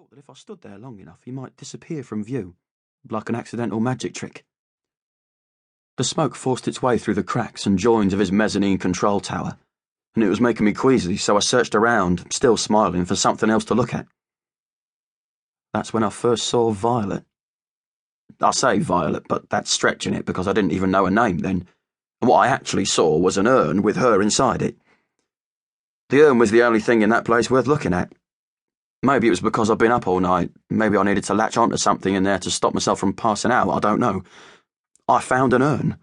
felt that if I stood there long enough, he might disappear from view, like an accidental magic trick. The smoke forced its way through the cracks and joins of his mezzanine control tower, and it was making me queasy, so I searched around, still smiling, for something else to look at. That's when I first saw Violet. I say Violet, but that's stretching it because I didn't even know her name then, and what I actually saw was an urn with her inside it. The urn was the only thing in that place worth looking at. Maybe it was because I'd been up all night. Maybe I needed to latch onto something in there to stop myself from passing out. I don't know. I found an urn.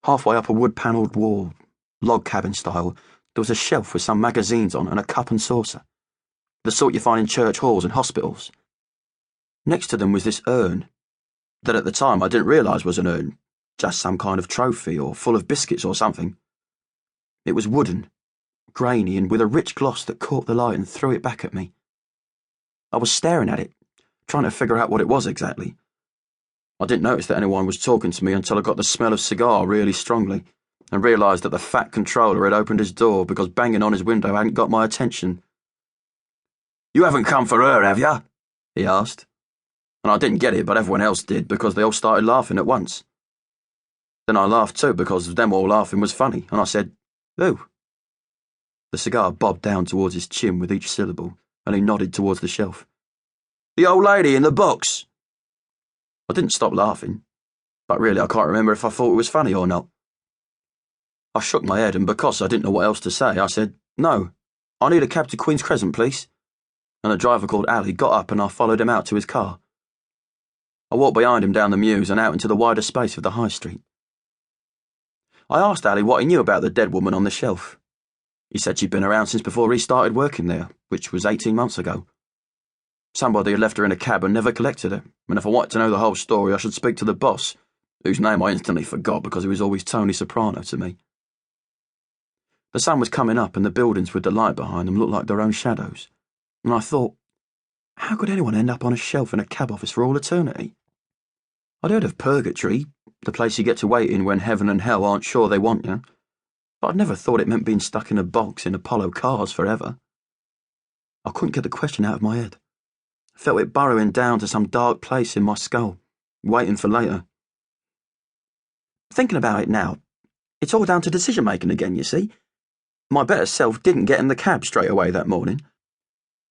Halfway up a wood-panelled wall, log cabin style, there was a shelf with some magazines on and a cup and saucer. The sort you find in church halls and hospitals. Next to them was this urn, that at the time I didn't realise was an urn, just some kind of trophy or full of biscuits or something. It was wooden, grainy and with a rich gloss that caught the light and threw it back at me. I was staring at it, trying to figure out what it was exactly. I didn't notice that anyone was talking to me until I got the smell of cigar really strongly and realised that the fat controller had opened his door because banging on his window hadn't got my attention. "You haven't come for her, have you?" he asked. And I didn't get it, but everyone else did because they all started laughing at once. Then I laughed too because them all laughing was funny, and I said, "Who?" The cigar bobbed down towards his chin with each syllable, and he nodded towards the shelf. "The old lady in the box." I didn't stop laughing, but really I can't remember if I thought it was funny or not. I shook my head, and because I didn't know what else to say, I said, "No, I need a cab to Queen's Crescent, please." And a driver called Ali got up and I followed him out to his car. I walked behind him down the mews and out into the wider space of the high street. I asked Ali what he knew about the dead woman on the shelf. He said she'd been around since before he started working there, which was 18 months ago. Somebody had left her in a cab and never collected her, and if I wanted to know the whole story, I should speak to the boss, whose name I instantly forgot because he was always Tony Soprano to me. The sun was coming up and the buildings with the light behind them looked like their own shadows, and I thought, how could anyone end up on a shelf in a cab office for all eternity? I'd heard of purgatory, the place you get to wait in when heaven and hell aren't sure they want you, but I'd never thought it meant being stuck in a box in Apollo cars forever. I couldn't get the question out of my head. I felt it burrowing down to some dark place in my skull, waiting for later. Thinking about it now, it's all down to decision-making again, you see. My better self didn't get in the cab straight away that morning.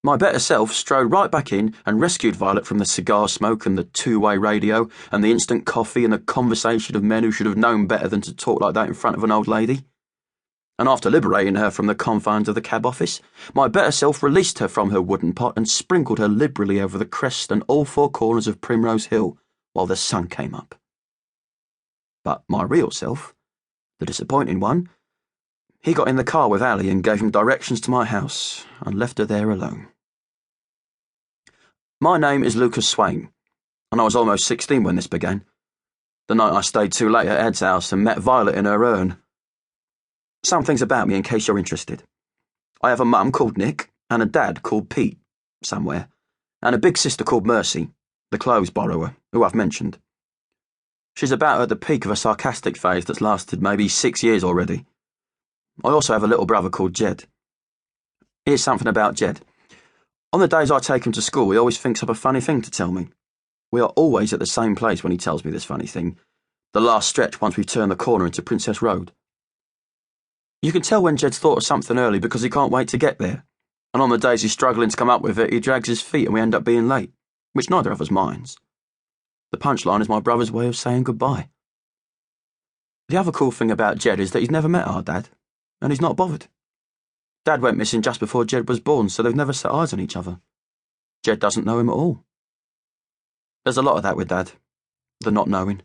My better self strode right back in and rescued Violet from the cigar smoke and the two-way radio and the instant coffee and the conversation of men who should have known better than to talk like that in front of an old lady. And after liberating her from the confines of the cab office, my better self released her from her wooden pot and sprinkled her liberally over the crest and all four corners of Primrose Hill while the sun came up. But my real self, the disappointing one, he got in the car with Ali and gave him directions to my house and left her there alone. My name is Lucas Swain, and I was almost 16 when this began, the night I stayed too late at Ed's house and met Violet in her urn. Some things about me in case you're interested. I have a mum called Nick and a dad called Pete, somewhere, and a big sister called Mercy, the clothes borrower, who I've mentioned. She's about at the peak of a sarcastic phase that's lasted maybe 6 years already. I also have a little brother called Jed. Here's something about Jed. On the days I take him to school, he always thinks up a funny thing to tell me. We are always at the same place when he tells me this funny thing, the last stretch once we turn the corner into Princess Road. You can tell when Jed's thought of something early because he can't wait to get there, and on the days he's struggling to come up with it, he drags his feet and we end up being late, which neither of us minds. The punchline is my brother's way of saying goodbye. The other cool thing about Jed is that he's never met our dad, and he's not bothered. Dad went missing just before Jed was born, so they've never set eyes on each other. Jed doesn't know him at all. There's a lot of that with Dad, the not knowing.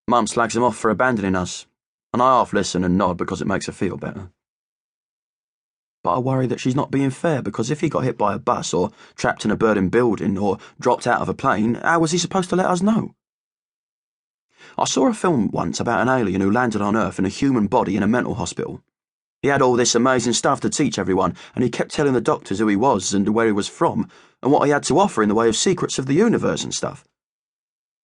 Mum slags him off for abandoning us, and I half listen and nod because it makes her feel better. But I worry that she's not being fair because if he got hit by a bus or trapped in a burning building or dropped out of a plane, how was he supposed to let us know? I saw a film once about an alien who landed on Earth in a human body in a mental hospital. He had all this amazing stuff to teach everyone, and he kept telling the doctors who he was and where he was from and what he had to offer in the way of secrets of the universe and stuff.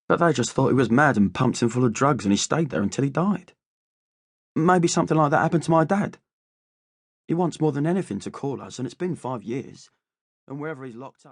But they just thought he was mad and pumped him full of drugs and he stayed there until he died. Maybe something like that happened to my dad. He wants more than anything to call us, and it's been 5 years, and wherever he's locked up...